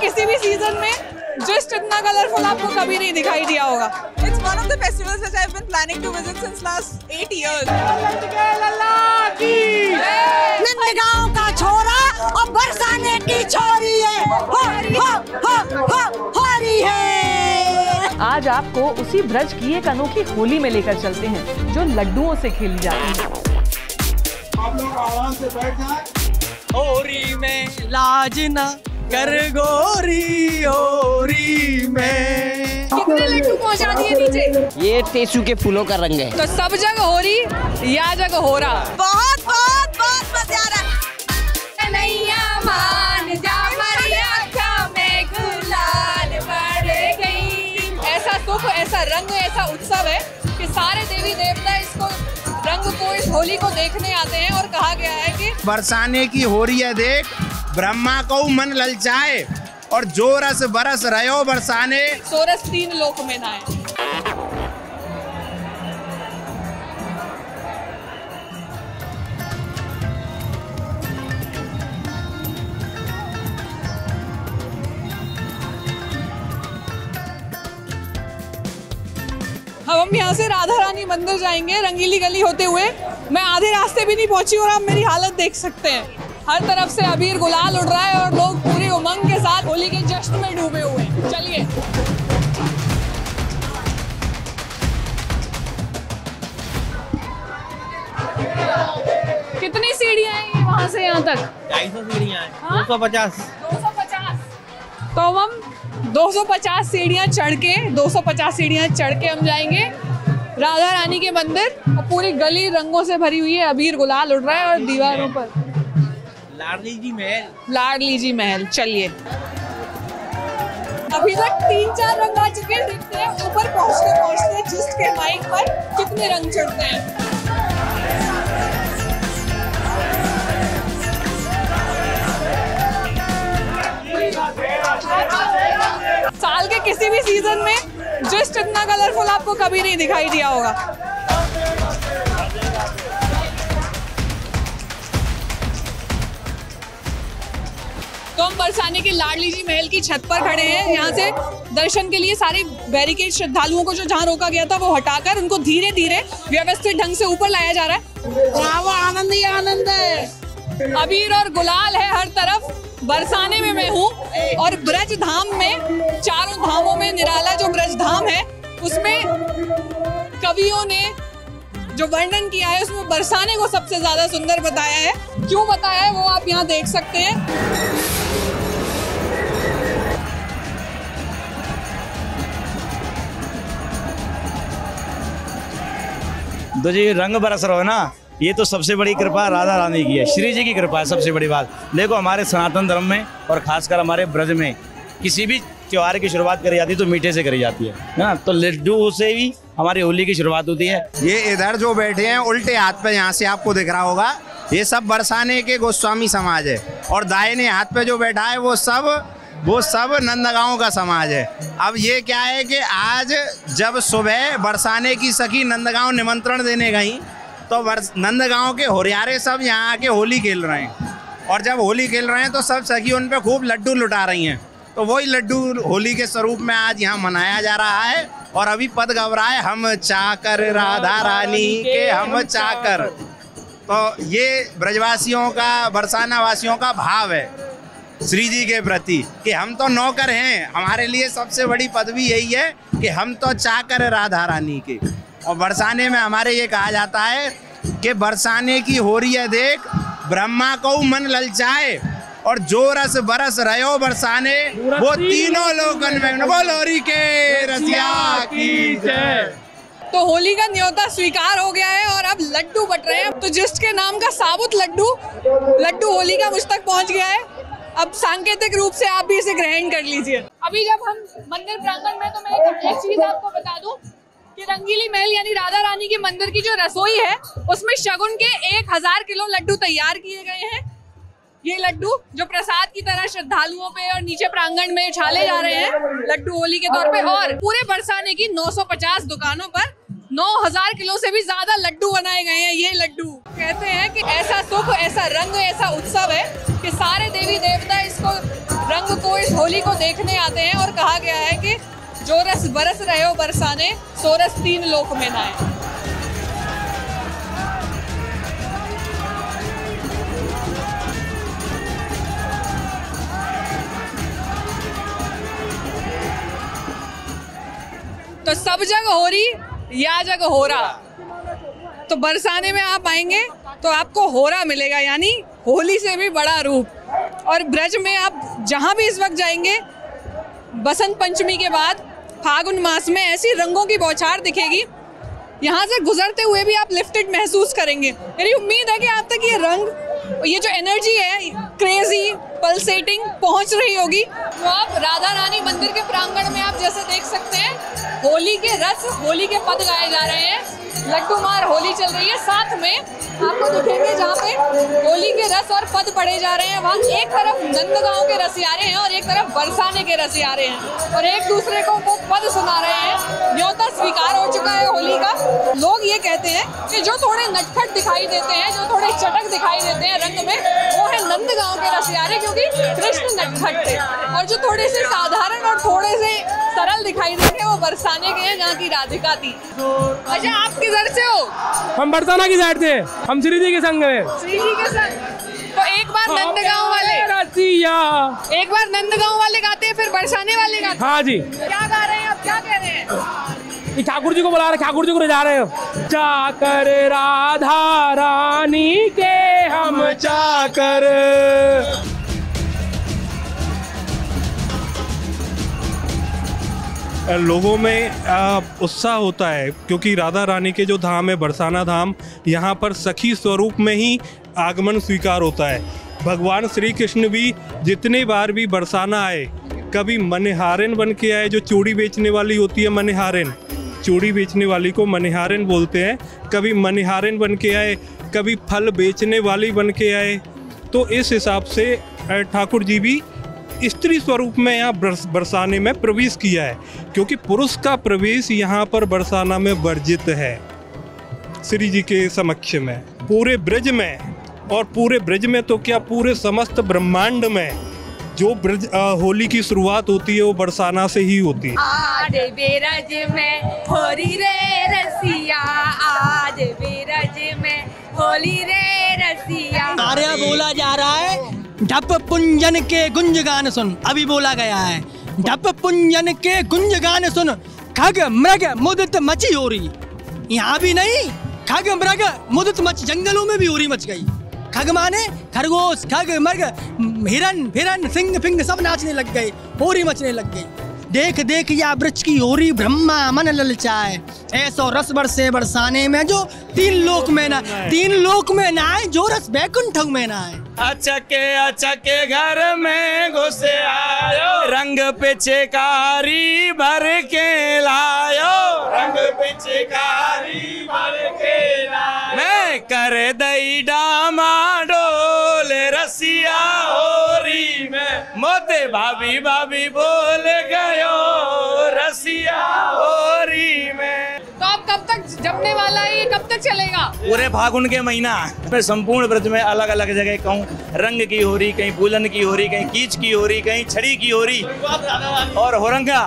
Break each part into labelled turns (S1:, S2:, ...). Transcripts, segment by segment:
S1: किसी भी सीजन में जस्ट इतना कलरफुल आपको कभी नहीं दिखाई दिया होगा।
S2: It's one of the festivals which I've been planning to visit since last 8 years.
S3: Nandgaon का छोरा और बरसाने की छोरी है, हो रही है।
S4: आज आपको उसी ब्रज की एक अनोखी होली में लेकर चलते हैं जो लड्डुओं से खेली जाती है।
S5: आप लोग आराम से बैठ जाएं।
S6: होरी में लाज ना कर गोरी, होरी में।
S1: कितने लड्डू पहुंचा दिए नीचे?
S6: ये टेसू के फूलों का रंग है।
S1: तो सब जगह हो रही, या जगह हो रहा।
S2: बहुत बहुत बहुत मजा आ रहा है।
S1: कन्हैया मान जा मरिया में गुलाल बढ़ गई। ऐसा सुख, ऐसा रंग, ऐसा उत्सव है कि सारे देवी देवता इसको रंग को, इस होली को देखने आते हैं। और कहा गया है कि
S7: बरसाने की हो रही है देख, ब्रह्मा को मन ललचाए और जो रस बरस रहो बरसाने,
S1: सोरस 3 लोक में नहाए। हम यहाँ से राधा रानी मंदिर जाएंगे रंगीली गली होते हुए। मैं आधे रास्ते भी नहीं पहुंची और आप मेरी हालत देख सकते हैं। हर तरफ से अबीर गुलाल उड़ रहा है और लोग पूरी उमंग के साथ होली के जश्न में डूबे हुए हैं। चलिए कितनी सीढ़ियाँ हैं वहाँ से यहाँ तक?
S6: 250 सीढ़ियाँ हैं।
S1: हाँ?
S6: 250।
S1: तो हम 250 सीढ़ियाँ चढ़ के 250 सीढ़ियाँ चढ़ के हम जाएंगे राधा रानी के मंदिर। और पूरी गली रंगों से भरी हुई है, अबीर गुलाल उड़ रहा है और दीवारों पर
S6: लाडली जी महल।
S1: लाडली जी महल। चलिए अभी तक 3-4 रंग आ चुके हैं। देखते हैं ऊपर पहुंचते पहुंचते जिस्ट के माइक पर कितने रंग चढ़ते हैं। साल के किसी भी सीजन में जस्ट इतना कलरफुल आपको कभी नहीं दिखाई दिया होगा। तो हम बरसाने के लाडली जी महल की छत पर खड़े हैं। यहाँ से दर्शन के लिए सारे बैरिकेड श्रद्धालुओं को जो जहाँ रोका गया था वो हटाकर उनको धीरे धीरे व्यवस्थित ढंग से ऊपर लाया जा रहा है।
S3: आनंद ही आनंद है।
S1: अबीर और गुलाल है हर तरफ। बरसाने में मैं हूँ और ब्रज धाम में, चारों धामों में निराला जो ब्रज धाम है उसमें कवियों ने जो वर्णन किया है उसमें बरसाने को सबसे ज्यादा सुंदर बताया है। क्यों बताया है वो आप यहाँ देख सकते हैं।
S8: तो जी रंग बरस रहा है ना, ये तो सबसे बड़ी कृपा राधा रानी की है, श्री जी की कृपा है सबसे बड़ी बात। देखो हमारे सनातन धर्म में और खासकर हमारे ब्रज में किसी भी त्योहार की शुरुआत करी जाती है तो मीठे से करी जाती है ना। तो लड्डू से भी हमारी होली की शुरुआत होती है।
S7: ये इधर जो बैठे हैं उल्टे हाथ पे, यहाँ से आपको दिख रहा होगा, ये सब बरसाने के गोस्वामी समाज है। और दाहिने हाथ पे जो बैठा है वो सब नंदगांव का समाज है। अब ये क्या है कि आज जब सुबह बरसाने की सखी नंदगांव निमंत्रण देने गई तो नंदगांव के होरियारे सब यहाँ आके होली खेल रहे हैं। और जब होली खेल रहे हैं तो सब सखी उन पे खूब लड्डू लुटा रही हैं। तो वही लड्डू होली के स्वरूप में आज यहाँ मनाया जा रहा है। और अभी पद गव रहा है, हम चाकर राधा रानी के हम चाकर। तो ये ब्रजवासियों का, बरसाना वासियों का भाव है श्री जी के प्रति कि हम तो नौकर हैं, हमारे लिए सबसे बड़ी पदवी यही है कि हम तो चाकर राधा रानी के। और बरसाने में हमारे ये कहा जाता है कि बरसाने की हो रही है देख, ब्रह्मा को मन ललचाए और जो रस बरस रहो बरसाने, वो तीनों लोगन में बोलोरी के रसिया की जय।
S1: तो होली का न्योता स्वीकार हो गया है और अब लड्डू बट रहे हैं। तो जिस्ट के नाम का साबुत लड्डू होली का मुझ तक पहुंच गया है। अब सांकेतिक रूप से आप भी इसे ग्रहण कर लीजिए। अभी जब हम मंदिर प्रांगण में, तो मैं एक चीज आपको बता दूं कि रंगीली महल यानी राधा रानी के मंदिर की जो रसोई है उसमें शगुन के 1000 किलो लड्डू तैयार किए गए हैं। ये लड्डू जो प्रसाद की तरह श्रद्धालुओं पे और नीचे प्रांगण में छाले जा रहे हैं लड्डू होली के तौर पे। और पूरे बरसाने की 950 दुकानों पर 9,000 किलो से भी ज्यादा लड्डू बनाए गए हैं। ये लड्डू कहते हैं कि ऐसा सुख, ऐसा रंग, ऐसा उत्सव है कि सारे देवी देवता इसको रंग को, इस होली को देखने आते हैं। और कहा गया है कि जो रस बरस रहे हो बरसाने, सो रस 3 लोक में नाए। तो सब जग हो रही, या जग हो रहा। तो बरसाने में आप आएंगे तो आपको होरा मिलेगा, यानी होली से भी बड़ा रूप। और ब्रज में आप जहां भी इस वक्त जाएंगे, बसंत पंचमी के बाद फागुन मास में ऐसी रंगों की बौछार दिखेगी, यहाँ से गुजरते हुए भी आप लिफ्टेड महसूस करेंगे। मेरी उम्मीद है कि आप तक ये रंग, ये जो एनर्जी है, क्रेजी पल्सेटिंग पहुंच रही होगी। तो आप राधा रानी मंदिर के प्रांगण में आप जैसे देख सकते हैं, होली के रस, होली के पद गाए जा रहे हैं, लड्डू मार होली चल रही है। साथ में आपको दिखेंगे जहाँ पे होली के रस और पद पढ़े जा रहे हैं, वहाँ एक तरफ नंदगांव के रसियारे हैं और एक तरफ बरसाने के रसियारे हैं, और एक दूसरे को वो पद सुना रहे हैं। न्योता स्वीकार हो चुका है होली का। लोग ये कहते हैं कि जो थोड़े नटखट दिखाई देते हैं, जो थोड़े चटक दिखाई देते हैं रंग में, वो है नंदगांव के रसियारे, क्योंकि कृष्ण नटखट थे। और जो थोड़े से साधारण और थोड़े से सरल दिखाई देते हैं, वो बरसाने के हैं, जहाँ की राधिका थी। अच्छा, आप किधर से हो?
S9: हम बरसाना की साइड से, हम श्री जी के संग में।
S1: श्री जी के संग। तो एक बार नंदगांव वाले, एक बार नंदगांव वाले गाते हैं, फिर बरसाने वाले गाते हैं।
S9: हाँ जी।
S1: क्या गा रहे हैं आप, क्या कह रहे हैं?
S9: ठाकुर जी को बुला रहे, ठाकुर जी को ले जा रहे हो। चाकर राधा रानी के हम चाकर।
S10: लोगों में उत्साह होता है, क्योंकि राधा रानी के जो धाम है बरसाना धाम, यहाँ पर सखी स्वरूप में ही आगमन स्वीकार होता है। भगवान श्री कृष्ण भी जितने बार भी बरसाना आए, कभी मनिहारिन बन के आए, जो चूड़ी बेचने वाली होती है मनिहारिन, चूड़ी बेचने वाली को मनिहारिन बोलते हैं, कभी मनिहारिन बन के आए, कभी फल बेचने वाली बन के आए। तो इस हिसाब से ठाकुर जी भी स्त्री स्वरूप में यहाँ बरसाने में प्रवेश किया है, क्योंकि पुरुष का प्रवेश यहाँ पर बरसाना में वर्जित है श्री जी के समक्ष में। पूरे ब्रज में, और पूरे ब्रज में तो क्या, पूरे समस्त ब्रह्मांड में जो ब्रज होली की शुरुआत होती है वो बरसाना से ही होती है।
S3: आज बेरज में होली रे रसिया, आज बेरज में होली रे रसिया।
S6: आर्या बोला जा रहा है, ढप पुंजन के गुंज गान सुन। अभी बोला गया है, ढप पुंजन के गुंज गान सुन, खग मृग मुदित मची हो रही। यहाँ भी नहीं, खग मृग मुदित मच, जंगलों में भी होरी मच गई। खग माने खरगोश, खग मृग, हिरन फिरन, सिंह फिंग सब नाचने लग गए, होरी मचने लग गई। देख देख या वृक्ष की होरी, ब्रह्मा मन ललचाए, ऐसो रस बरसे बरसाने में, जो 3 लोक में ना, 3 लोक में ना आए, जो रस बैकुंठ में ना आए।
S8: अचके घर में घुसे आयो, रंग पे चिकारी भर के लायो, रंग पे चिकारी भर के लायो। मैं कर दई डामा डोल रसिया होरी में, मोते भाभी भाभी बोल गयो रसिया होरी में।
S1: तो आप कब तक जमने वाला है, ये कब तक चलेगा?
S8: पूरे फागुन के महीना में संपूर्ण व्रत में अलग अलग जगह, कहूँ रंग की हो रही, कहीं फूलन की हो रही, कहीं कीच की हो रही, कहीं छड़ी की हो रही, और होरंगा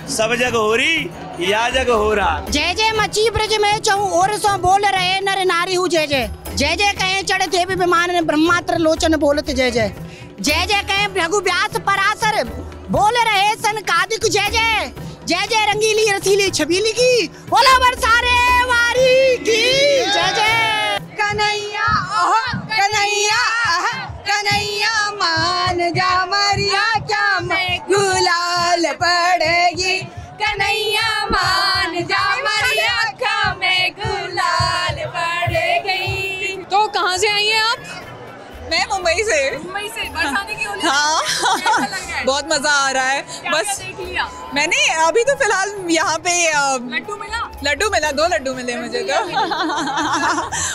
S8: सब जगह हो रही, या जगह हो रहा।
S3: जय जय मची ब्रज में चहु और सो बोल रहे नर नारी हूँ जय जय। जय जय कहे चढ़े थे भी विमान, ब्रह्मात्र लोचन बोलत जय जय। जय जय कहे भृगु व्यास पराशर, बोल रहे सनकादिक जय जय। जय जय रंगीली रसीली छबीली की, बोला बरसाने वारी की जय जय।
S2: कन्हैया कन्हैया कन्हैया मान जा मरिया, क्या मैं गुलाल पड़ेगी। कन्हैया मान जा मरिया, क्या मैं गुलाल पड़ेगी।
S1: तो कहाँ से आई हैं आप?
S2: मैं मुंबई से।
S1: मुंबई से बरसाने की होली।
S2: हाँ,
S1: कैसा लग रहा है?
S2: बहुत मजा आ रहा है। बस
S1: देख लिया
S2: मैंने अभी तो फिलहाल यहाँ पे
S1: लड्डू मिला
S2: 2 लड्डू मिले मुझे तो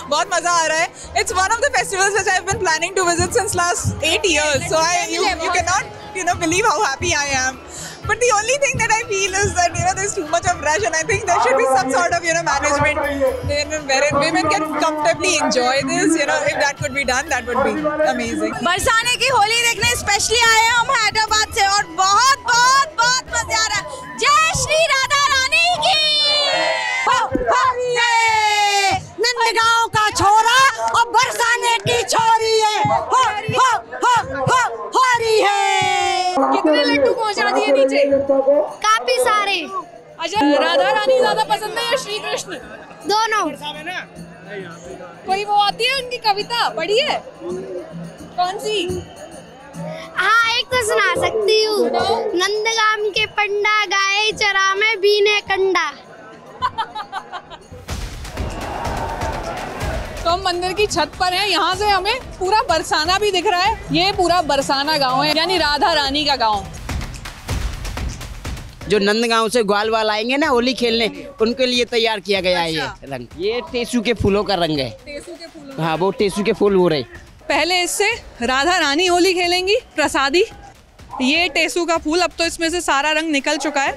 S2: बहुत मजा आ रहा है। It's one of the festivals which I've been planning to visit since last 8 years. So you cannot believe how happy I am. But the only thing that I feel is that there's too much of rush, and I think there should be some sort of management wherein women can comfortably enjoy this. If that could be done, that would be amazing.
S11: बरसाने की होली देखने specially आए हैं हम हैदराबाद से और बहुत बहुत बहुत मजा आ रहा है। जय श्री राधा रानी की।
S3: नंदगांव का छोरा और बरसाने की छोरी है। हो रही है।
S1: कितने लड्डू पहुंचा दिए नीचे?
S11: काफी सारे।
S1: अच्छा, राधा रानी ज्यादा पसंद है या श्री कृष्ण?
S11: दोनों।
S1: कोई वो आती है उनकी कविता पढ़ी है? कौन सी?
S11: हाँ, एक तो सुना सकती हूँ। नंदगाम के पंडा गाय चरा में बीने कंडा।
S1: तो हम मंदिर की छत पर हैं, यहाँ से हमें पूरा बरसाना भी दिख रहा है। ये पूरा बरसाना गांव है, यानी राधा रानी का गांव।
S3: जो नंदगांव से ग्वाल आएंगे ना होली खेलने, उनके लिए तैयार किया गया है ये रंग। ये टेसू के फूलों का रंग है।
S1: टेसू के फूलों?
S3: हाँ, वो टेसू के फूल हो रहे।
S1: पहले इससे राधा रानी होली खेलेंगी प्रसादी। ये टेसू का फूल, अब तो इसमें से सारा रंग निकल चुका है।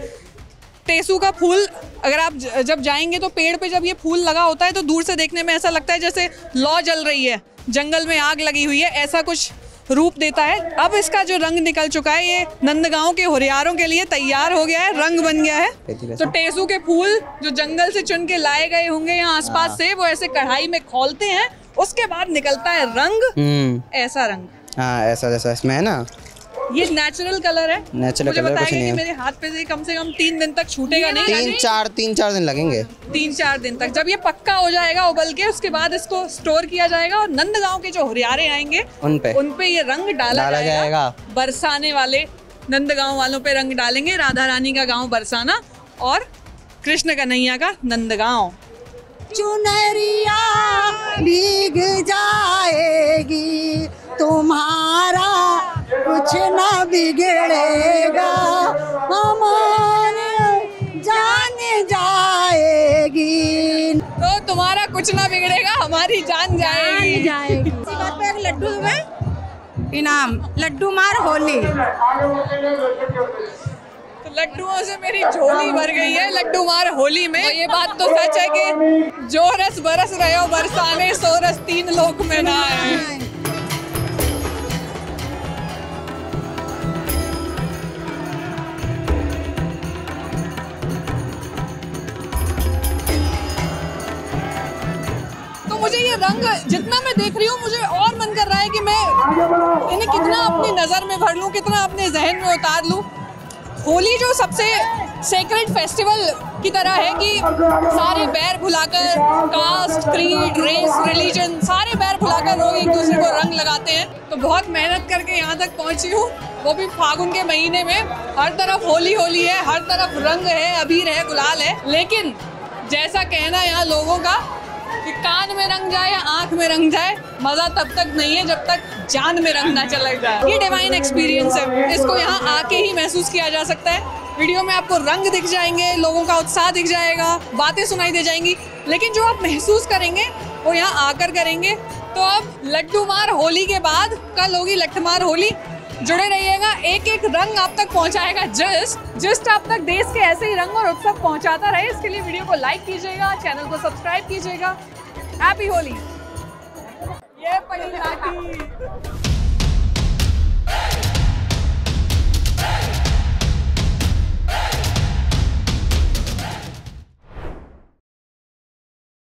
S1: टेसू का फूल अगर आप जब जाएंगे तो पेड़ पे जब ये फूल लगा होता है तो दूर से देखने में ऐसा लगता है जैसे लौ जल रही है, जंगल में आग लगी हुई है, ऐसा कुछ रूप देता है। अब इसका जो रंग निकल चुका है, ये नंदगांव के होरियारों के लिए तैयार हो गया है, रंग बन गया है। तो टेसू के फूल जो जंगल से चुन के लाए गए होंगे यहाँ आसपास से, वो ऐसे कढ़ाई में खोलते हैं, उसके बाद निकलता है रंग। ऐसा रंग,
S12: हाँ, ऐसा जैसा इसमें है ना।
S1: ये नेचुरल कलर है।
S12: नेचुरल कलर कुछ नहीं है।
S1: मेरे हाथ पे से कम 3 दिन तक छूटेगा नहीं।
S12: 3-4 दिन लगेंगे।
S1: 3-4 दिन तक जब ये पक्का हो जाएगा उबल के, उसके बाद इसको स्टोर किया जाएगा और नंदगांव के जो हुरियारे आएंगे उन पे ये रंग डाला जाएगा। बरसाने वाले नंदगांव वालों पे रंग डालेंगे। राधा रानी का गाँव बरसाना और कृष्ण कन्हैया का नंदगांव।
S3: चुनरिया भीग जाएगी, तुम्हारा कुछ ना बिगड़ेगा, हमारी जान जाएगी।
S1: तो तुम्हारा कुछ ना बिगड़ेगा, हमारी जान जाएगी।
S3: इसी बात पे एक लड्डू में इनाम, लड्डू मार होली।
S1: तो लड्डुओं से मेरी झोली भर गई है लड्डू मार होली में। ये बात तो सच है कि जो रस बरस रहे हो बरसाने, सो रस 3 लोक में ना आए। मुझे ये रंग जितना मैं देख रही हूँ, मुझे और मन कर रहा है कि मैं इन्हें कितना अपनी नज़र में भर लूँ, कितना अपने जहन में उतार लूँ। होली जो सबसे सेक्रेड फेस्टिवल की तरह है कि सारे बैर भुलाकर, कास्ट, क्रीड, रेस, रिलीजन, सारे बैर भुलाकर लोग एक दूसरे को रंग लगाते हैं। तो बहुत मेहनत करके यहाँ तक पहुँची हूँ, वो भी फागुन के महीने में। हर तरफ होली होली है, हर तरफ रंग है, अबीर है, गुलाल है। लेकिन जैसा कहना यहाँ लोगों का कि कान में रंग जाए या आंख में रंग जाए, मजा तब तक नहीं है जब तक जान में रंग ना चला जाए। ये डिवाइन एक्सपीरियंस है, इसको यहाँ आके ही महसूस किया जा सकता है। वीडियो में आपको रंग दिख जाएंगे, लोगों का उत्साह दिख जाएगा, बातें सुनाई दे जाएंगी, लेकिन जो आप महसूस करेंगे वो यहाँ आकर करेंगे। तो अब लड्डू मार होली के बाद कल होगी लठमार होली। जुड़े रहिएगा, एक एक रंग आप तक पहुंचाएगा जस्ट आप तक देश के ऐसे ही रंग और उत्सव पहुंचाता रहे। इसके लिए वीडियो को लाइक कीजिएगा, चैनल को सब्सक्राइब कीजिएगा। हैप्पी होली। ये पड़ी लाठी।